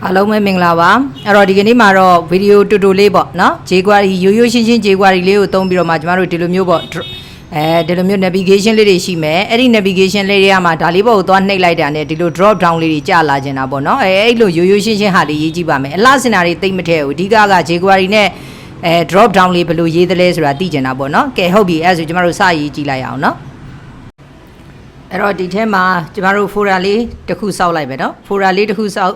အားလုံးပဲမင်္ဂလာပါအဲ့တော့ဒီကနေ့မှာတော့ဗီဒီယိုတူတူလေးပေါ့နော်ဂျေကွာရီရိုးရိုးရှင်းရှင်းဂျေကွာရီလေးကိုသုံးပြီးတော့မှကျမတို့ဒီလိုမျိုးပေါ့ဒီလိုမျိုး navigation လေးတွေရှိမယ်အဲ့ဒီ navigation လေးတွေကမှဒါလေးပေါ့ကိုသွားနှိပ်လိုက်တာနဲ့ဒီလို drop down လေးတွေကြာလာကျင်တာပေါ့နော်အဲ့လိုရိုးရိုးရှင်းရှင်းဟာလေးရေးကြည့်ပါမယ်အလှစင်တာတွေသိမ့်မထဲဘူးအဓိကဂျေကွာရီနဲ့drop down လေးဘယ်လိုရေးသလဲဆိုတာသိကျင်တာပေါ့နော်ကဲဟုတ်ပြီအဲ့ဆိုကျမတို့စရေးကြည့်လိုက်အောင်နော်အဲ့တော့ဒီထဲမှာကျမတို့ folder လေးတစ်ခုစောက်လိုက်ပဲเนาะ folder လေးတစ်ခုစောက်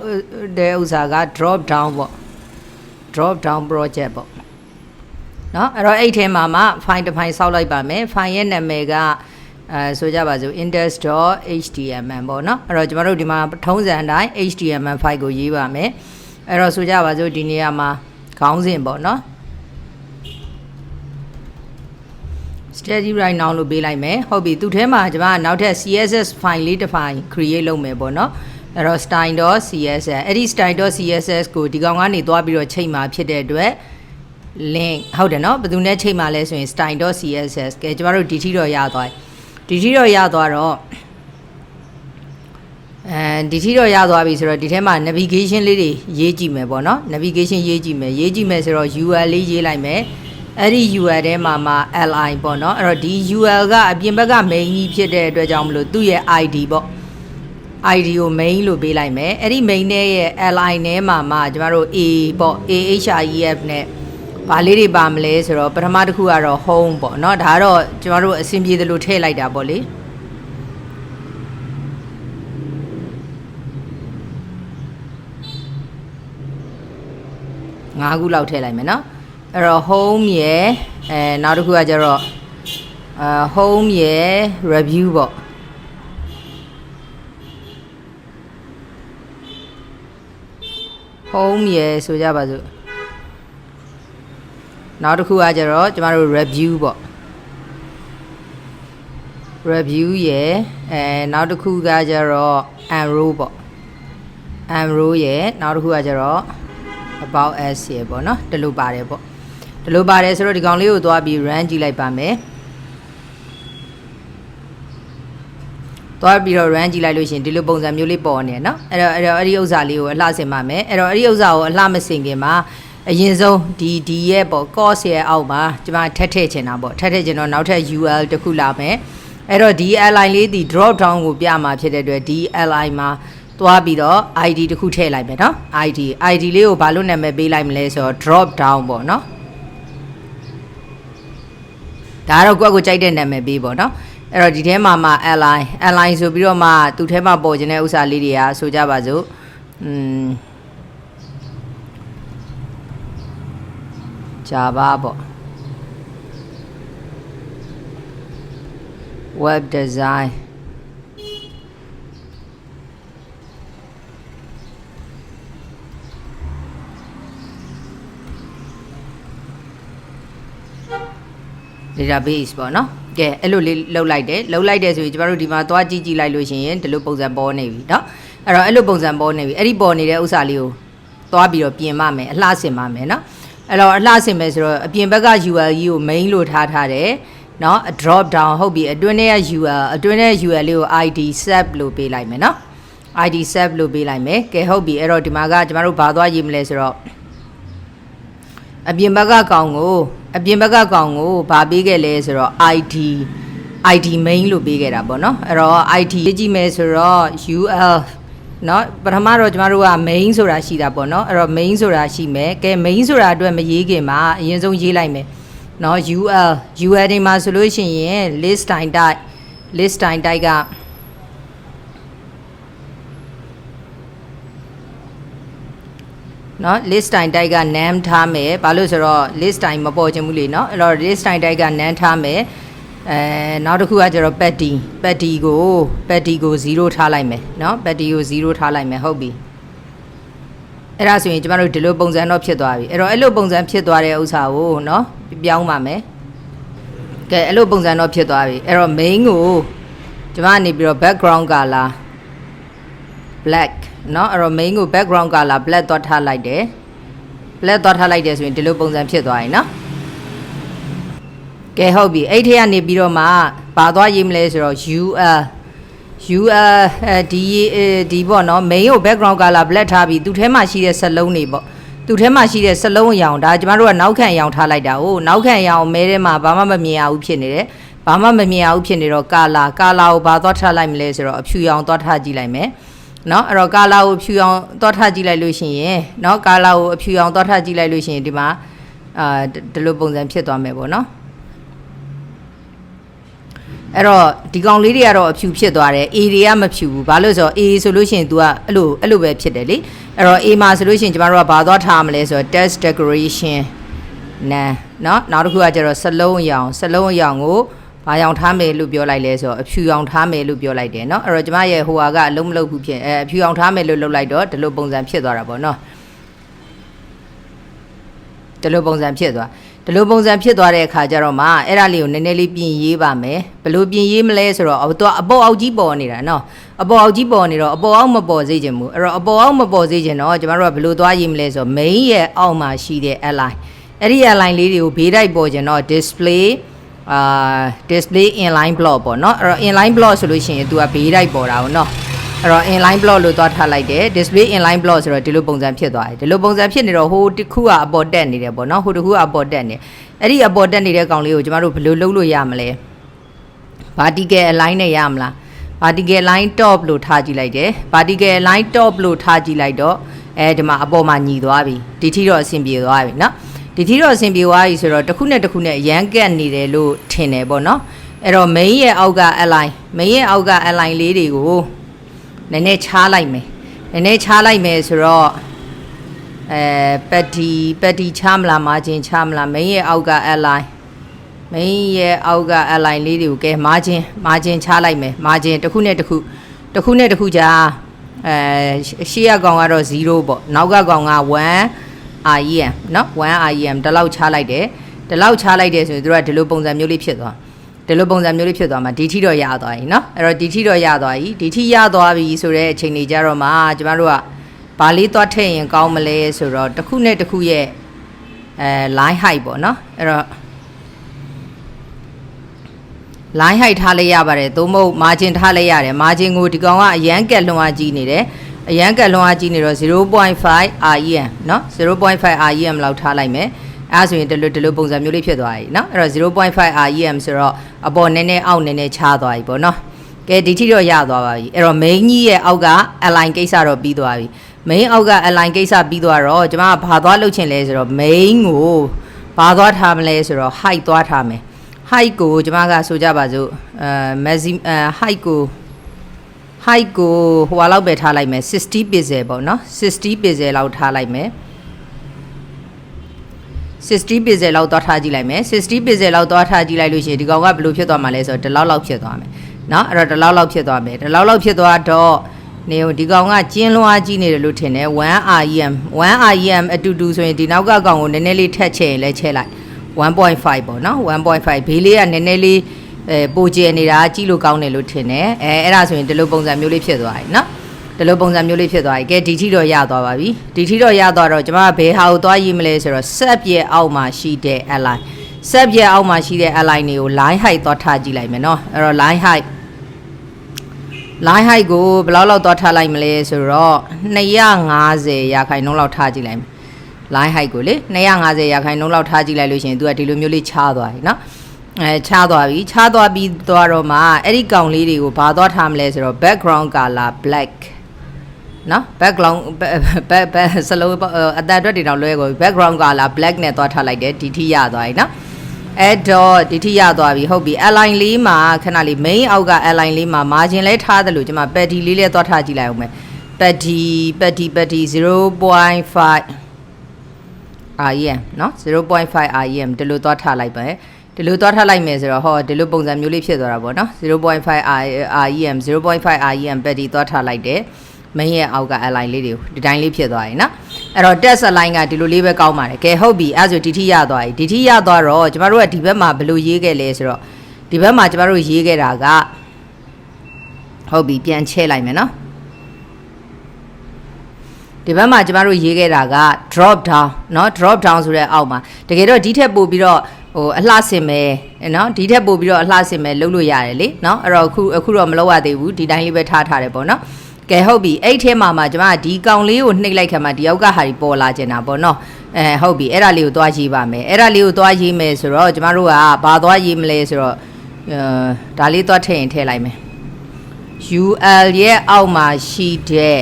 တဲ့ဥစ္စာက drop down ပေါ့ drop down project ပေါ့เนาะအဲ့တော့အဲ့ထဲမှာ file တစ်ဖိုင်စောက်လိုက်ပါမယ် file ရဲ့နာမည်ကဆိုကြပါစို့ index.html ပေါ့เนาะအဲ့တော့ကျမတို့ဒီမှာထုံးစံအတိုင်း html file ကိုရေးပါမယ်အဲ့တော့ဆိုကြပါစို့ဒီနေရာမှာခေါင်းစဉ်ပေါ့เนาะsteady right now လို့ပေးလိုက်မယ်ဟုတ်ပြီသူထဲမှာကျွန်မနောက်ထပ် css file လေးတစ် file create လုပ်မယ်ပေါ့နော်အဲ့တော့ style.css အဲ့ဒီ style.css ကိုဒီကောင်ကနေသွားပြီးတော့ချိန်မှာဖြစ်တဲ့အတွက် link ဟုတ်တယ်နော်ဘယ်သူနဲ့ချိန်မှာလဲဆိုရင် style.css ကဲကျွန်တော်တို့ဒီထိတော့ရသွားဒီထိတော့ရသွားတော့ဒီထိတော့ရသွားပြီဆိုတော့ဒီထဲမှာ navigation လေးတွေရေးကြည့်မယ်ပေါ့နော် navigation ရေးကြည့်မယ်ဆိုတော့ URL လေးရေးလိုက်မယ်အဲ့ဒီ URL ထဲမှာli ပေါ့နော်အဲ့တော့ဒီ URL ကအပြင်ဘက်က main ကြီးဖြစ်တဲ့အတွက်ကြောင့်မလို့သူ့ရဲ့ ID ပေါ့ ID ကို main လို့ပေးလိုက်မယ်အဲ့ဒီ main နဲ့ရဲ့ li ထဲမှာကျမတို့ a ပေါ့ ahref နဲ့ဘာလေးတွေပါမလဲဆိုတော့ပထမတစ်ခုကတော့ home ပေါ့နော်ဒါကတော့ကျမတို့အဆင်ပြေသလိုထည့်လိုက်တာပေါ့လေ5ခုလောက်ထည့်လိုက်မယ်နော်အဲ့တော့ home ရယ်နောက်တစ်ခုကကျတော့home ရယ် review ပေါ့ home ရယ်ဆိုကြပါစို့နောက်တစ်ခုကကျတော့ကျမတို့ review ပေါ့ review ရယ်နောက်တစ်ခုကကျတော့ enroll ပေါ့ enroll ရယ်နောက်တစ်ခုကကျတော့ about us ရယ်ပေါ့နော်ဒီလိုပါတယ်ပေါ့ဒီလိုပါတယ်ဆိုတော့ဒီကောင်လေးကိုသွားပြီး run ကြည့်လိုက်ပါမယ်သွားပြီးတော့ run ကြည့်လိုက်လို့ရှင်ဒီလိုပုံစံမျိုးလေးပေါ်နေเนาะအဲ့တော့အဲ့ဒီဥစ္စာလေးကိုအလှဆင်ပါမယ်အဲ့တော့အဲ့ဒီဥစ္စာကိုအလှမဆင်ခင်မှာအရင်ဆုံးဒီရဲ့ပေါ့ course ရဲ့အောက်မှာကျွန်မထည့်ချင်တာပေါ့ထည့်ချင်တော့နောက်ထပ် URL တစ်ခုလာမယ်အဲ့တော့ဒီ li လေးဒီ drop down ကိုပြမှာဖြစ်တဲ့အတွက်ဒီ li မှာသွားပြီးတော့ ID တစ်ခုထည့်လိုက်မယ်เนาะ ID လေးကိုဘာလို့နာမည်ပေးလိုက်မလဲဆိုတော့ drop down ပေါ့เนาะဒါကတော့ကိုယ့်ကိုကြိုက်တဲ့နာမည်ပေးပေါ့နော်အဲ့တော့ဒီထဲမှာli ဆိုပြီးတော့မှသူ့ထဲမှာပေါ်ခြင်းတဲ့ဥစ္စာလေးတွေကဆိုကြပါစို့Java ပေါ့ web design database ပေါ့နော်ကဲအဲ့လိုလေးလှုပ်လိုက်တယ်ဆိုရင်ကျမတို့ဒီမှာသွားကြည့်လိုက်လို့ရှိရင်ဒီလိုပုံစံပေါ်နေပြီเนาะအဲ့တော့အဲ့လိုပုံစံပေါ်နေပြီအဲ့ဒီပေါ်နေတဲ့ဥစ္စာလေးကိုသွားပြီးတော့ပြင်မမယ်အလှဆင်ပါမယ်เนาะအဲ့တော့အလှဆင်မယ်ဆိုတော့အပြင်ဘက်က URL ကြီးကို main လို့ထားတယ်เนาะ drop down ဟုတ်ပြီအတွင်းထဲက URL လေးကို ID sub လို့ပေးလိုက်မယ်เนาะ ID sub လို့ပေးလိုက်မယ်ကဲဟုတ်ပြီအဲ့တော့ဒီမှာကကျမတို့ဘာသွားရေးမလဲဆိုတော့အပြင်ဘက်ကကောင်ကိုဘာပေးခဲ့လဲဆိုတော့ ID main လို့ပေးခဲ့တာပေါ့နော်အဲ့တော့ ID ရေးကြည့်မယ်ဆိုတော့ UL เนาะပထမတော့ကျမတို့က main ဆိုတာရှိတာပေါ့နော်အဲ့တော့ main ဆိုတာရှိမယ်ကဲ main ဆိုတာအတွက်မရေးခင်မှာအရင်ဆုံးရေးလိုက်မယ်เนาะ UL ဒီမှာဆိုလို့ရှိရင် list time type ကเนาะ list time type က name ထားမယ်ဘာလို့ဆိုတော့ list time မပေါ်ချင်ဘူးလေเนาะအဲ့တော့ list time type က name ထားမယ်နောက်တစ်ခုကကျတော့ petty ကို0ထားလိုက်မယ်เนาะ petty ကို0ထားလိုက်မယ်ဟုတ်ပြီအဲ့ဒါဆိုရင်ကျမတို့ဒီလိုပုံစံတော့ဖြစ်သွားပြီအဲ့တော့အဲ့လိုပုံစံဖြစ်သွားတဲ့ဥစ္စာကိုเนาะပြောင်းပါမယ်ကဲအဲ့လိုပုံစံတော့ဖြစ်သွားပြီအဲ့တော့ main ကိုကျမကနေပြီးတော့ background color blackเนาะအဲ့တော့ main ကို background color black သွားထားလိုက်တယ်ဆိုရင်ဒီလိုပုံစံဖြစ်သွားပြီเนาะကဲဟုတ်ပြီအဲ့ထဲကနေပြီးတော့မှဘာသွားရေးမလဲဆိုတော့ youဒီပေါ့နော် main ကို background color black ထားပြီးသူ့ထဲမှာရှိတဲ့စက်လုံးတွေပေါ့သူ့ထဲမှာရှိတဲ့စက်လုံးအရောင်ဒါကျမတို့ကနောက်ခံအရောင်ထားလိုက်တာ哦နောက်ခံအရောင်မဲထဲမှာဘာမှမမြင်အောင်ဖြစ်နေတယ်ဘာမှမမြင်အောင်ဖြစ်နေတော့ color ကိုဘာသွားထားလိုက်မလဲဆိုတော့အဖြူရောင်သွားထားကြည့်လိုက်မယ်နော်အဲ့တော့ color ကိုဖြူရောင်သွားထားကြည့်လိုက်လို့ရှိရင်နော် color ကိုအဖြူရောင်သွားထားကြည့်လိုက်လို့ရှိရင်ဒီမှာဒီလိုပုံစံဖြစ်သွားမယ်ပေါ့နော်အဲ့တော့ဒီကောင်လေးတွေကတော့အဖြူဖြစ်သွားတယ် A တွေကမဖြူဘူးဘာလို့ဆိုတော့ A ဆိုလို့ရှိရင် तू ကအဲ့လိုပဲဖြစ်တယ်လေအဲ့တော့ A မှာဆိုလို့ရှိရင်ကျမတို့ကဘာသွားထားမလဲဆိုတော့ text decoration နော်နောက်တစ်ခုကကျတော့စလုံးအရောင်ကိုဘာရောင်ထားမယ်လို့ပြောလိုက်လဲဆိုတော့အဖြူရောင်ထားမယ်လို့ပြောလိုက်တယ်နော်အဲ့တော့ကျမရဲ့ဟိုဟာကအလုံးမလုံးဘူးဖြစ်အဖြူရောင်ထားမယ်လို့လုပ်လိုက်တော့ဒီလိုပုံစံဖြစ်သွားတာပေါ့နော်ဒီလိုပုံစံဖြစ်သွားတဲ့အခါကျတော့မှအဲ့ဒါလေးကိုနည်းနည်းလေးပြင်ရေးပါမယ်ဘယ်လိုပြင်ရေးမလဲဆိုတော့သူကအပေါ်အောက်ကြီးပေါ်နေတာနော်အပေါ်အောက်ကြီးပေါ်နေတော့အပေါ်အောက်မပေါ်စေချင်ဘူးအဲ့တော့အပေါ်အောက်မပေါ်စေချင်တော့ကျမတို့ကဘယ်လိုသွားရေးမလဲဆိုတော့ main ရဲ့အောက်မှာရှိတဲ့ align အဲ့ဒီ align လေးတွေကိုဘေးတိုက်ပေါ်ချင်တော့ display inline block ပေါ့နော်အဲ့တော့ inline block ဆိုလို့ရှိရင် तू ကဘေးတိုက်ပေါ်တာပေါ့နော်အဲ့တော့ inline block လို့သွားထားလိုက်တယ် display inline block ဆိုတော့ဒီလိုပုံစံဖြစ်သွားတယ်ဒီလိုပုံစံဖြစ်နေတော့ဟိုတစ်ခုကအပေါ်တက်နေတယ်ပေါ့နော်ဟိုတစ်ခုကအပေါ်တက်နေအဲ့ဒီအပေါ်တက်နေတဲ့ကောင်လေးကိုကျမတို့ဘယ်လိုလုပ်လို့ရမလဲ vertical align နဲ့ရမလား vertical line top လို့ထားကြည့်လိုက်တယ် vertical line top လို့ထားကြည့်လိုက်တော့ဒီမှာအပေါ်မှာညီသွားပြီဒီထိတော့အဆင်ပြေသွားပြီနော်ဒီထိတော့အဆင်ပြေသွားပြီဆိုတော့တစ်ခုနဲ့တစ်ခုနဲ့ရမ်းကက်နေတယ်လို့ထင်တယ်ပေါ့နော်အဲ့တော့ main ရဲ့အောက်က align လေးတွေကိုနည်းနည်းချားလိုက်မယ်ဆိုတော့petty ချမလား margin ချမလား main ရဲ့အောက်က align လေးတွေကိုကဲ margin ချလိုက်မယ် margin တစ်ခုနဲ့တစ်ခုကြာရှေ့ကကောင်ကတော့0ပေါ့နောက်ကကောင်က1 REM เนาะ1 REM ဒီလောက်ချလိုက်တယ်ဆိုရင်တို့ကဒီလိုပုံစံမျိုးလေးဖြစ်သွားမှာဒီထိတော့ရသွားပြီเนาะအဲ့တော့ဒီထိတော့ရသွားပြီဆိုတဲ့အချိန်တွေကြတော့မှကျမတို့ကဘာလေးသွားထည့်ရင်ကောင်းမလဲဆိုတော့တစ်ခုနဲ့တစ်ခုရဲ့line height ပေါ့เนาะအဲ့တော့ line height ထားလိုက်ရပါတယ်သို့မဟုတ် margin ထားလိုက်ရတယ် margin ကိုဒီကောင်ကအရန်ကက်လွန်အားကြီးနေတယ်အရန်ကက်လွန်အားကြီးနေတော့ 0.5 REM เนาะ 0.5 REM လောက်ထားလိုက်မယ်အဲဆိုရင်ဒီလိုပုံစံမျိုးလေးဖြစ်သွားပြီเนาะအဲ့တော့ 0.5 REM ဆိုတော့အပေါ်နည်းနည်းအောက်နည်းနည်းချသွားပြီပေါ့เนาะကဲဒီထိတော့ရသွားပါပြီအဲ့တော့ main ကြီးရဲ့အောက်က align ကိစ္စတော့ပြီးသွားပြီ main အောက်က align ကိစ္စပြီးသွားတော့ကျွန်မကဘာသွားလုပ်ချင်လဲဆိုတော့ main ကိုဘာသွားထားမလဲဆိုတော့ height သွားထားမယ် height ကိုကျွန်မကဆိုကြပါစို့maximum height ကိုဟိုလောက်ပဲထားလိုက်မယ်60 pixel ပေါ့နော်60 pixel လောက်ထားလိုက်မယ်60 pixel လောက်သွားထားကြည့်လိုက်မယ်60 pixel လောက်သွားထားကြည့်လိုက်လို့ရှိရင်ဒီကောင်ကဘယ်လိုဖြစ်သွားမှာလဲဆိုတော့ဒီလောက်ဖြစ်သွားမယ်เนาะအဲ့တော့ဒီလောက်ဖြစ်သွားမယ်ဒီလောက်ဖြစ်သွားတော့နေဒီကောင်ကကျင်းလွှားကြီးနေတယ်လို့ထင်တယ်1 REM အတူတူဆိုရင်ဒီနောက်ကကောင်ကိုနည်းနည်းလေးထက်ချဲ့ရင်လည်းချဲ့လိုက်1.5 ပေါ့နော်1.5ဘေးလေးကနည်းနည်းလေးပိုကျနေတာကြည့်လို့ကောင်းတယ်လို့ထင်တယ်အဲ့ဒါဆိုရင်ဒီလိုပုံစံမျိုးလေးဖြစ်သွားပြီเนาะဒီလိုပုံစံမျိုးလေးဖြစ်သွားပြီကဲဒီထိတော့ရသွားပါပြီဒီထိတော့ရသွားတော့ကျွန်မကဘယ်ဟာကိုသွားရေးမလဲဆိုတော့ set ရဲ့အောက်မှာရှိတဲ့ align set ရဲ့အောက်မှာရှိတဲ့ align တွေကို line height သွားထားကြည့်လိုက်မယ်เนาะအဲ့တော့ line height ကိုဘယ်လောက်သွားထားလိုက်မလဲဆိုတော့250 ရာခိုင်နှုန်းလောက်ထားကြည့်လိုက်မယ် line height ကိုလေ250 ရာခိုင်နှုန်းလောက်ထားကြည့်လိုက်လို့ရှိရင် तू ကဒီလိုမျိုးလေးချားသွားပြီเนาะချားသွားပြီးသွားတော့မှအဲ့ဒီကောင်လေးတွေကိုဘာသွားထားမလဲဆိုတော့ background color black နော် background စလုံးအတန်အတွက်တွေတော့လွဲကုန် background color black နဲ့သွားထားလိုက်တယ်ဒီထိရသွားပြီနော်အဲ့တော့ဒီထိရသွားပြီဟုတ်ပြီ align လေးမှာခဏလေး main အောက်က align လေးမှာ margin လဲထားတယ်လို့ကျွန်မ petty လေးလဲသွားထားကြည့်လိုက်အောင်မယ် petty 0.5 REM နော် 0.5 REM ဒီလိုသွားထားလိုက်ပါဒီလိုသွားထားလိုက်မယ်ဆိုတော့ဟောဒီလိုပုံစံမျိုးလေးဖြစ်သွားတာပေါ့နော် 0.5 REM 0.5 REM petty သွားထားလိုက်တယ်မင်းရဲ့အောက်က align လေးတွေကိုဒီတိုင်းလေးဖြစ်သွားပြီနော်အဲ့တော့ test align ကဒီလိုလေးပဲကောင်းပါတယ်ကဲဟုတ်ပြီအဲ့ဆိုဒီထိရသွားပြီဒီထိရသွားတော့ကျမတို့ကဒီဘက်မှာဘယ်လိုရေးခဲ့လဲဆိုတော့ဒီဘက်မှာကျမတို့ရေးခဲ့တာကဟုတ်ပြီပြန်ချဲ့လိုက်မယ်နော်ဒီဘက်မှာကျမတို့ရေးခဲ့တာက drop down เนาะ drop down ဆိုတဲ့အောက်မှာတကယ်တော့ဒီထက်ပို့ပြီးတော့ အလှဆင်မယ်နော်ဒီထက်ပို့ပြီးတော့အလှဆင်မယ်လုပ်လို့ရတယ်လေနော်အဲ့တော့အခုတော့မလုပ်ရသေးဘူးဒီတိုင်းလေးပဲထားတယ်ပေါ့နော်ကဲဟုတ်ပြီအဲ့ထဲမှာကျွန်မဒီကောင်လေးကိုနှိပ်လိုက်ခါမှာဒီယောက်ကဟာဒီပေါ်လာကျင်တာပေါ့နော်ဟုတ်ပြီအဲ့ဒါလေးကိုသွားရေးပါမယ်အဲ့ဒါလေးကိုသွားရေးမယ်ဆိုတော့ကျမတို့ကဘာသွားရေးမလဲဆိုတော့ဒါလေးသွားထည့်ရင်ထည့်လိုက်မယ် UL ရဲ့အောက်မှာရှိတဲ့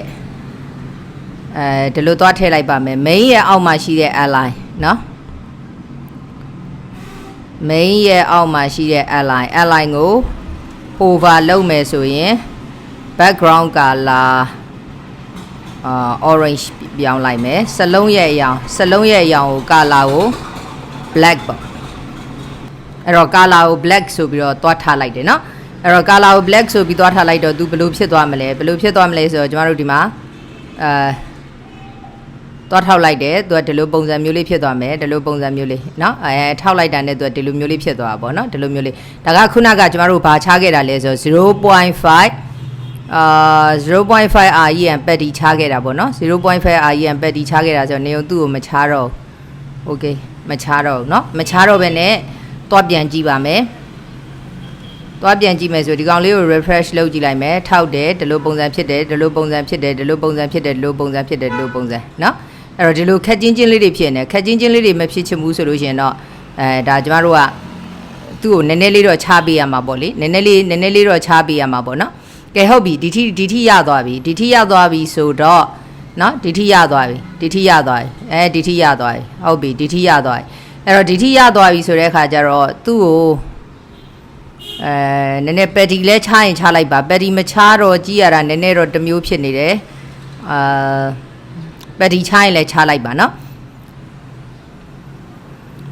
ဒီလိုသွားထည့်လိုက်ပါမယ် main ရဲ့အောက်မှာရှိတဲ့ align နော် main ရဲ့အောက်မှာရှိတဲ့ align ကို over လုပ်မယ်ဆိုရင် background color orange ပြောင်းလိုက်မယ်စလုံးရဲ့အရောင်ကို color ကို black ပေါ့အဲ့တော့ color ကို black ဆိုပြီးတော့သွားထားလိုက်တယ်နော်အဲ့တော့ color ကို black ဆိုပြီးသွားထားလိုက်တော့သူဘယ်လိုဖြစ်သွားမလဲဆိုတော့ကျမတို့ဒီမှာသွားထောက်လိုက်တယ်သူကဒီလိုပုံစံမျိုးလေးဖြစ်သွားမယ်ဒီလိုပုံစံမျိုးလေးเนาะထောက်လိုက်တာနဲ့သူကဒီလိုမျိုးလေးဖြစ်သွားတာပေါ့เนาะဒီလိုမျိုးလေးဒါကခုနကကျမတို့ဘာချခဲ့တာလဲဆိုတော့ 0.5 REM ပတ်တီချခဲ့တာပေါ့เนาะ 0.5 REM ပတ်တီချခဲ့တာဆိုတော့နေုံသူ့ကိုမချတော့โอเคမချတော့เนาะမချတော့ဘဲနဲ့သွားပြန်ကြည့်ပါမယ်သွားပြန်ကြည့်မယ်ဆိုဒီကောင်လေးကို refresh လုပ်ကြည့်လိုက်မယ်ထောက်တယ်ဒီလိုပုံစံဖြစ်တယ်ဒီလိုပုံစံဖြစ်တယ်ဒီလိုပုံစံဖြစ်တယ်ဒီလိုပုံစံဖြစ်တယ်ဒီလိုပုံစံเนาะအဲ့တော့ဒီလိုခက်ချင်းလေးတွေဖြစ်နေခက်ချင်းလေးတွေမဖြစ်ချင်ဘူးဆိုလို့ရှိရင်တော့ဒါကျမတို့ကသူ့ကိုနည်းနည်းလေးတော့ချပေးရမှာပေါ့လေနည်းနည်းလေးတော့ချပေးရမှာပေါ့နော်ကဲဟုတ်ပြီဒီထိရသွားပြီဆိုတော့နော်ဒီထိရသွားပြီဟုတ်ပြီဒီထိရသွားပြီအဲ့တော့ဒီထိရသွားပြီဆိုတဲ့အခါကျတော့သူ့ကိုနည်းနည်းပက်တီလဲချရင်ချလိုက်ပါပက်တီမချတော့ကြည့်ရတာနည်းနည်းတော့တစ်မျိုးဖြစ်နေတယ်ပက်တီချရင်လည်းချလိုက်ပါနော်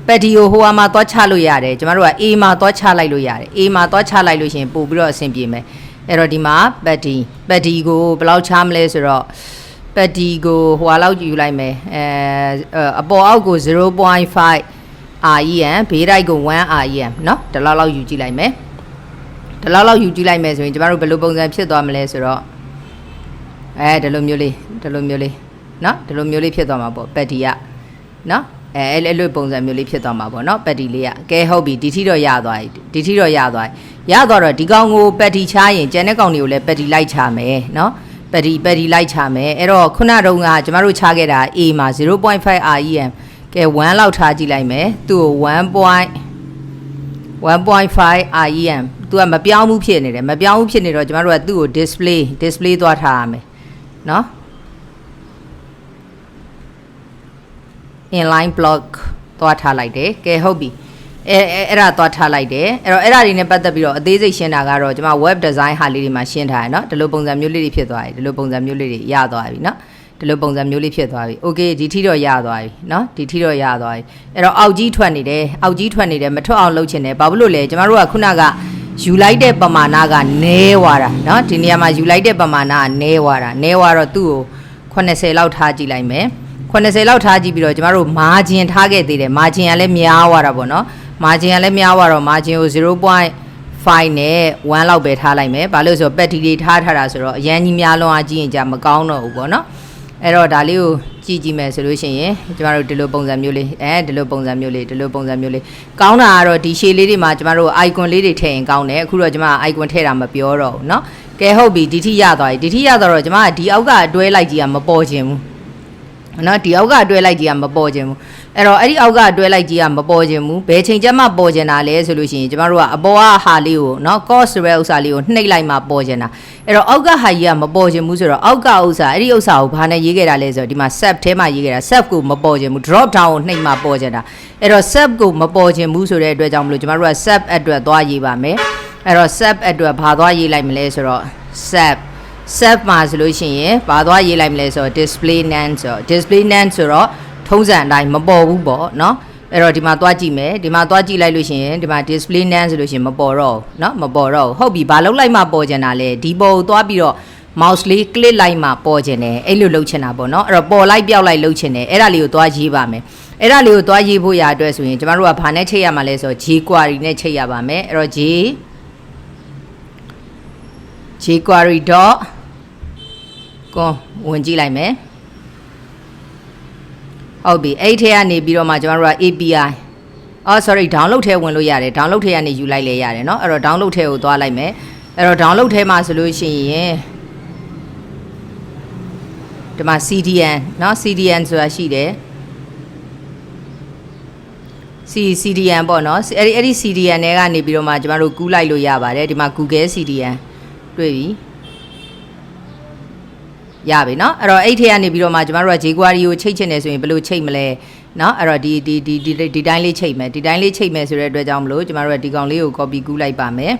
ပက်တီကိုဟိုမှာသွားချလို့ရတယ်ကျမတို့က A မှာသွားချလိုက်လို့ရတယ် A မှာသွားချလိုက်လို့ရှိရင်ပို့ပြီးတော့အဆင်ပြေမယ်အဲ့တော့ဒီမှာပက်တီကိုဘယ်လောက်ချမလဲဆိုတော့ပက်တီကိုဟိုလောက်ယူလိုက်မယ်အပေါ်အောက်ကို 0.5 REM ဘေးတိုက်ကို1 REM เนาะဒီလောက်ယူကြည့်လိုက်မယ်ဆိုရင်ကျမတို့ဘယ်လိုပုံစံဖြစ်သွားမလဲဆိုတော့ဒီလိုမျိုးလေးเนาะဒီလိုမျိုးလေးဖြစ်သွားမှာပေါ့ပက်တီကเนาะအဲ့လိုပုံစံမျိုးလေးဖြစ်သွားမှာပေါ့เนาะပက်တီလေးကကဲဟုတ်ပြီဒီထိတော့ရသွားပြီရသွားတော့ဒီကောင်ကိုပက်တီချရင်ကျန်တဲ့ကောင်တွေကိုလည်းပက်တီလိုက်ချမယ်เนาะပက်တီလိုက်ချမယ်အဲ့တော့ခုနတုန်းကကျမတို့ချခဲ့တာ A မှာ 0.5 REM ကဲ1လောက်ထားကြည့်လိုက်မယ်သူ့ကို1.5 REM သူကမပြောင်းဘူးဖြစ်နေတယ်တော့ကျမတို့ကသူ့ကို display သွားထားရမယ်เนาะ inline block သွားထားလိုက်တယ်ကဲဟုတ်ပြီအဲ့ဒါသွားထားလိုက်တယ်အဲ့တော့အဲ့ဒါတွေနဲ့ပတ်သက်ပြီးတော့အသေးစိတ်ရှင်းတာကတော့ကျွန်မ web design ဟာလေးတွေမှာရှင်းထားရเนาะဒီလိုပုံစံမျိုးလေးတွေဖြစ်သွားပြီဒီလိုပုံစံမျိုးလေးတွေရသွားပြီเนาะဒီလိုပုံစံမျိုးလေးဖြစ်သွားပြီ okay ဒီထိတော့ရသွားပြီเนาะဒီထိတော့ရသွားပြီအဲ့တော့အောက်ကြီးထွက်နေတယ်မထွက်အောင်လုပ်ချင်တယ်ဘာဖြစ်လို့လဲကျမတို့ကခုနကယူလိုက်တဲ့ပမာဏကနည်းသွားတာเนาะဒီနေရာမှာယူလိုက်တဲ့ပမာဏကနည်းသွားတော့သူ့ကို80လောက်ထားကြည့်လိုက်မယ်80လောက်ထားကြည့်ပြီးတော့ကျမတို့ margin ထားခဲ့သေးတယ် margin ကလည်းများသွားတာပေါ့နော် margin ကို 0.5 နဲ့1လောက်ပဲထားလိုက်မယ်ဘာလို့ဆိုတော့ petty တွေထားတာဆိုတော့အရန်ကြီးများလွန်အားကြီးရင်じゃမကောင်းတော့ဘူးပေါ့နော်အဲ့တော့ဒါလေးကိုကြည့်မယ်ဆိုလို့ရှိရင်ကျမတို့ဒီလိုပုံစံမျိုးလေးဒီလိုပုံစံမျိုးလေးကောင်းတာကတော့ဒီ shade လေးတွေမှာကျမတို့ icon လေးတွေထည့်ရင်ကောင်းတယ်အခုတော့ကျမ icon ထည့်တာမပြောတော့ဘူးเนาะကဲဟုတ်ပြီဒီထိရသွားပြီတော့ကျမကဒီအောက်ကအတွဲလိုက်ကြီးကမပေါ်ခြင်းဘူးနော်ဒီအောက်ကအတွဲလိုက်ကြီးကမပေါ်ခြင်းဘူးအဲ့တော့အဲ့ဒီအောက်ကအတွဲလိုက်ကြီးကမပေါ်ခြင်းဘူးဘယ်ချိန်ကျမှပေါ်ခြင်းတာလဲဆိုလို့ရှိရင်ကျမတို့ကအပေါ်ကဟာလေးကိုနော် cost ဆိုတဲ့ဥစ္စာလေးကိုနှိပ်လိုက်မှပေါ်ခြင်းတာအဲ့တော့အောက်ကဟာကြီးကမပေါ်ခြင်းဘူးဆိုတော့အောက်ကဥစ္စာအဲ့ဒီဥစ္စာကိုဘာနဲ့ရေးခဲ့တာလဲဆိုတော့ဒီမှာ sub ထဲမှာရေးခဲ့တာ sub ကိုမပေါ်ခြင်းဘူး drop down ကိုနှိပ်မှပေါ်ခြင်းတာအဲ့တော့ sub ကိုမပေါ်ခြင်းဘူးဆိုတဲ့အတွက်ကြောင့်မလို့ကျမတို့က sub အတွက်သွားရေးပါမယ်အဲ့တော့ sub အတွက်ဘာသွားရေးလိုက်မလဲဆိုတော့ sub မှာဆိုလို့ရှိရင်ဘာသွားရေးလိုက်မလဲဆိုတော့ display none ဆိုတော့ထုံးစံအတိုင်းမပေါ်ဘူးပေါ့เนาะအဲ့တော့ဒီမှာသွားကြည့်မယ်ဒီမှာသွားကြည့်လိုက်လို့ရှိရင်ဒီမှာ display none ဆိုလို့ရှိရင်မပေါ်တော့ဘူးเนาะမပေါ်တော့ဘူးဟုတ်ပြီဘာလုပ်လိုက်မှပေါ်ကျင်တာလဲဒီပေါ်ကိုသွားပြီးတော့ mouse လေး click လိုက်မှပေါ်ကျင်တယ်အဲ့လိုလုပ်ချင်တာပေါ့เนาะအဲ့တော့ပေါ်လိုက်ပြောက်လိုက်လုပ်ချင်တယ်အဲ့ဒါလေးကိုသွားရေးပါမယ်အဲ့ဒါလေးကိုသွားရေးဖို့ရအတွက်ဆိုရင်ကျမတို့ကဘာနဲ့ချိန်ရမှာလဲဆိုတော့ jQuery နဲ့ချိန်ရပါမယ်အဲ့တော့ jQuery dot ကိုဝင်ကြည့်လိုက်မယ်ဟုတ်ပြီအဲ့ထဲကနေပြီးတော့မှကျမတို့က API အော် sorry download ထဲဝင်လို့ရတယ် download ထဲကနေယူလိုက်လေရတယ်เนาะအဲ့တော့ download ထဲကိုသွားလိုက်မယ်အဲ့တော့ download ထဲမှာဆိုလို့ရှိရင်ဒီမှာ CDN เนาะ CDN ဆိုတာရှိတယ် CDN ပေါ့เนาะအဲ့ဒီ CDN တွေကနေပြီးတော့မှကျမတို့ကူးလိုက်လို့ရပါတယ်ဒီမှာ Google CDN တွေ့ပြီရပြီเนาะအဲ့တော့အဲ့ထဲကနေပြီးတော့မှကျမတို့က jQuery ကိုချိတ်ချင်တယ်ဆိုရင်ဘယ်လိုချိတ်မလဲเนาะအဲ့တော့ဒီတိုင်းလေးချိတ်မယ်ဒီတိုင်းလေးချိတ်မယ်ဆိုတဲ့အတွက်ကြောင့်မလို့ကျမတို့ကဒီကောင်လေးကို copy ကူးလိုက်ပါမယ်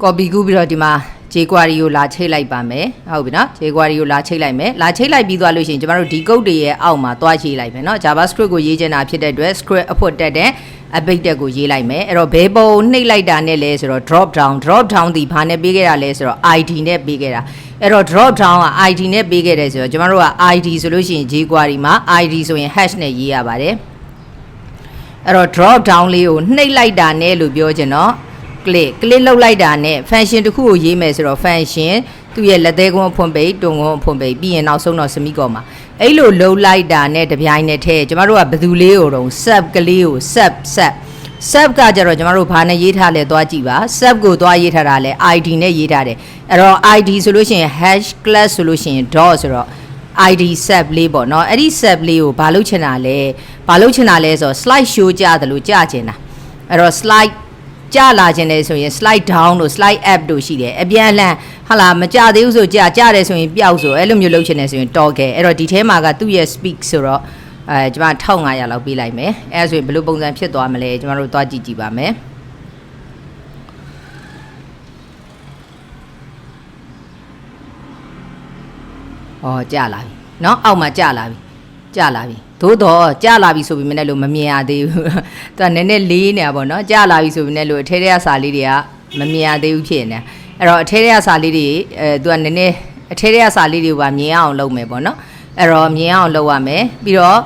copy ကူးပြီးတော့ဒီမှာ jQuery ကိုလာချိတ်လိုက်ပါမယ်ဟုတ်ပြီเนาะ jQuery ကိုလာချိတ်လိုက်မယ်လာချိတ်လိုက်ပြီးသွားလို့ရှိရင်ကျမတို့ဒီ code တွေရဲ့အောက်မှာသွားချိတ်လိုက်မယ်เนาะ JavaScript ကိုရေးချင်တာဖြစ်တဲ့အတွက် script အဖွက်တက်တဲ့အပိတ်တက်ကိုရေးလိုက်မယ်အဲ့တော့ဘယ်ပုံနှိပ်လိုက်တာနဲ့လဲဆိုတော့ Dropdown ဒီဘာနဲ့ပေးခဲ့တာလဲဆိုတော့ ID နဲ့ပေးခဲ့တာအဲ့တော့ Dropdown က ID နဲ့ပေးခဲ့တယ်ဆိုတော့ကျမတို့က ID ဆိုလို့ရှိရင် jQuery မှာ ID ဆိုရင် hash နဲ့ရေးရပါတယ်အဲ့တော့ Dropdown လေးကိုနှိပ်လိုက်တာနဲ့လို့ပြောချင်တော့click လုပ်လိုက်တာနဲ့ function တစ်ခုကိုရေးမယ်ဆိုတော့ function သူ့ရဲ့လက်သေးကုန်းအဖွင့်ပိတ်တွန်ကုန်းအဖွင့်ပိတ်ပြီးရင်နောက်ဆုံးတော့ semicolon မှာအဲ့လိုလှုပ်လိုက်တာနဲ့တပြိုင်နက်တည်းကျမတို့ကဘယ်သူလေးကိုတော့ sub ကလေးကို sub ကကြတော့ကျမတို့ဘာနဲ့ရေးထားလဲသွားကြည့်ပါ sub ကိုသွားရေးထားတာလဲ ID နဲ့ရေးထားတယ်အဲ့တော့ ID ဆိုလို့ရှိရင် hash class ဆိုလို့ရှိရင် dot ဆိုတော့ ID sub လေးပေါ့เนาะအဲ့ဒီ sub လေးကိုဘာလုပ်ချင်တာလဲဆိုတော့ slide show ကြတယ်လို့ကြချင်တာအဲ့တော့ slide ကြလာခြင်းလေဆိုရင် slide down တို့ slide up တို့ရှိတယ်အပြန်လှန်ဟာလာမကြသေးဘူးဆိုကြတယ်ဆိုရင်ပျောက်ဆိုအဲ့လိုမျိုးလုပ်ချင်တယ်ဆိုရင် toggle အဲ့တော့ဒီထဲမှာကသူ့ရဲ့ speak ဆိုတော့ကျမ1500လောက်ပေးလိုက်မယ်အဲ့ဆိုရင်ဘယ်လိုပုံစံဖြစ်သွားမလဲကျမတို့သွားကြည့်ပါမယ်ကြလာပြီเนาะအောက်မှာကြလာပြီသို့တော့ကြာလာပြီဆိုပြီးမနဲ့လို့မမြင်ရသေးဘူးသူကနည်းနည်းလေးနေတာပေါ့နော်ကြာလာပြီဆိုပြီးနဲ့လို့အထဲထဲကစာလေးတွေကမမြင်ရသေးဘူးဖြစ်နေအဲ့တော့အထဲထဲကစာလေးတွေသူကနည်းနည်းအထဲထဲကစာလေးတွေကိုပါမြင်အောင်လုပ်မယ်ပေါ့နော်အဲ့တော့မြင်အောင်လုပ်ရမယ်ပြီးတော့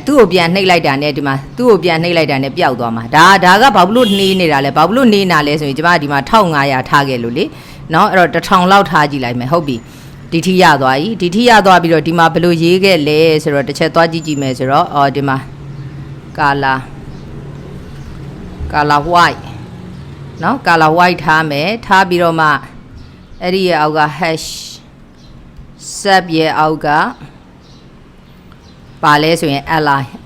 သူ့ကိုပြန်နှိပ်လိုက်တာနဲ့ဒီမှာသူ့ကိုပြန်နှိပ်လိုက်တာနဲ့ပျောက်သွားမှာဒါကဘာလို့နှေးနေတာလဲဘာလို့နှေးနေတာလဲဆိုရင်ကျမဒီမှာ1500ထားခဲ့လို့လေနော်အဲ့တော့1000လောက်ထားကြည့်လိုက်မယ်ဟုတ်ပြီဒီထိရသွားပြီဒီထိရသွားပြီးတော့ဒီမှာဘယ်လိုရေးခဲ့လဲဆိုတော့တစ်ချက်သွားကြည့်မယ်ဆိုတော့ဒီမှာ color white เนาะ color white ထားမယ်ထားပြီးတော့မှအဲ့ဒီရဲ့အောက်က hash sub ရဲ့အောက်ကပါလဲဆိုရင်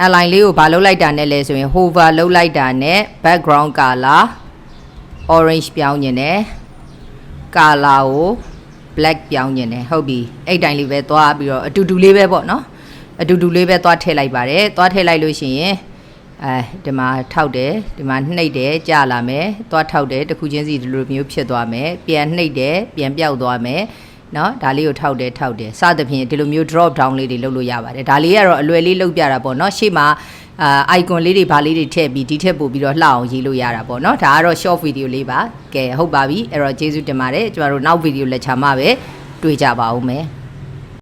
align လေးကိုဘာလုပ်လိုက်တာနဲ့လဲဆိုရင် hover လုပ်လိုက်တာနဲ့ background color orange ပြောင်းနေတယ် color ကိုblack ပြောင်းနေတယ်ဟုတ်ပြီအဲ့တိုင်းလေးပဲသွားပြီးတော့အတူတူလေးပဲပေါ့နော်အတူတူလေးပဲသွားထည့်လိုက်ပါတယ်သွားထည့်လိုက်လို့ရှိရင်ဒီမှာထောက်တယ်ဒီမှာနှိပ်တယ်ကြာလာမယ်သွားထောက်တယ်တစ်ခုချင်းစီဒီလိုမျိုးဖြစ်သွားမယ်ပြန်နှိပ်တယ်ပြန်ပြောက်သွားမယ်เนาะဒါလေးကိုထောက်တယ်စသဖြင့်ဒီလိုမျိုး drop down လေးတွေလုပ်လို့ရပါတယ်ဒါလေးကတော့အလွယ်လေးလုပ်ပြတာပေါ့เนาะရှေ့မှာicon လေးတွေဘာလေးတွေထည့်ပြီးဒီထက်ပို့ပြီးတော့လှအောင်ရေးလို့ရတာပေါ့เนาะဒါကတော့ short video လေးပါကဲဟုတ်ပါပြီအဲ့တော့ကျေးဇူးတင်ပါတယ်ကျမတို့နောက် video lecture မှာပဲတွေ့ကြပါဦးမယ်